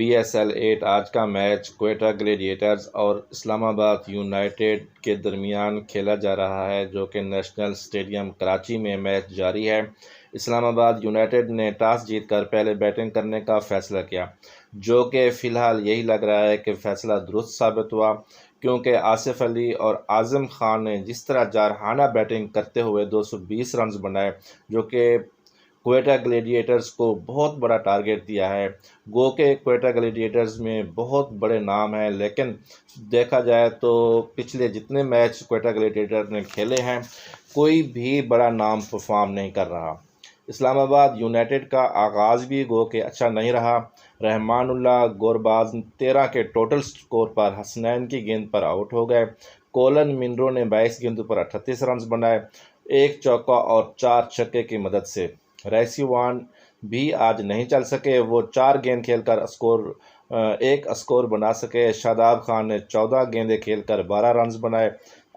PSL 8 आज का match Quetta gladiators और इस्लामाबाद यूनाइटेड के दरमियान खेला जा रहा है, जो कि नेशनल स्टेडियम कराची में मैच जारी है। इस्लामाबाद यूनाइटेड ने टॉस जीतकर पहले बैटिंग करने का फैसला किया, जो कि फ़िलहाल यही लग रहा है कि फ़ैसला दुरुस्त साबित हुआ, क्योंकि आसिफ अली और आज़म खान ने जिस तरह जारहाना बैटिंग करते हुए 220 रन बनाए, जो कि क्वेटा ग्लेडिएटर्स को बहुत बड़ा टारगेट दिया है। गो के क्वेटा ग्लेडिएटर्स में बहुत बड़े नाम हैं, लेकिन देखा जाए तो पिछले जितने मैच क्वेटा ग्लेडिएटर ने खेले हैं, कोई भी बड़ा नाम परफॉर्म नहीं कर रहा। इस्लामाबाद यूनाइटेड का आगाज़ भी गो के अच्छा नहीं रहा। रहमानुल्लाह गोरबाज 13 के टोटल स्कोर पर हसनैन की गेंद पर आउट हो गए। कोलन मिनरो ने 22 गेंदों पर 38 रन बनाए, एक चौका और 4 छक्के की मदद से। रेसिवान भी आज नहीं चल सके, वो 4 गेंद खेलकर एक स्कोर बना सके। शादाब खान ने 14 गेंदें खेलकर 12 रन बनाए।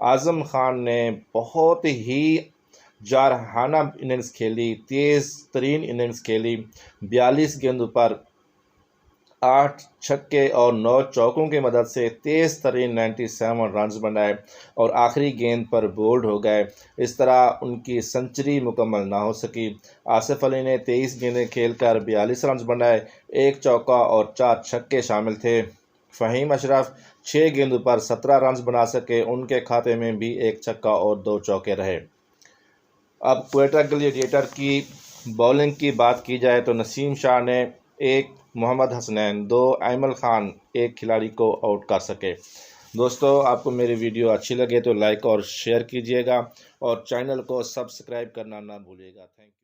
आज़म खान ने बहुत ही जारहाना इनिंग्स खेली, तेज़ तरीन इनिंग्स खेली। 42 गेंदों पर 8 छक्के और 9 चौकों की मदद से तेज़ तरीन 97 रन बनाए और आखिरी गेंद पर बोल्ड हो गए। इस तरह उनकी सेंचुरी मुकम्मल ना हो सकी। आसिफ अली ने 23 गेंदें खेलकर 42 रन बनाए, एक चौका और 4 छक्के शामिल थे। फ़हीम अशरफ 6 गेंदों पर 17 रन बना सके, उनके खाते में भी एक छक्का और 2 चौके रहे। अब क्वेटा ग्लेडिएटर की बॉलिंग की बात की जाए तो नसीम शाह ने 1, मोहम्मद हसनैन 2, ऐमल खान 1 खिलाड़ी को आउट कर सके। दोस्तों, आपको मेरी वीडियो अच्छी लगे तो लाइक और शेयर कीजिएगा और चैनल को सब्सक्राइब करना ना भूलिएगा। Thank you.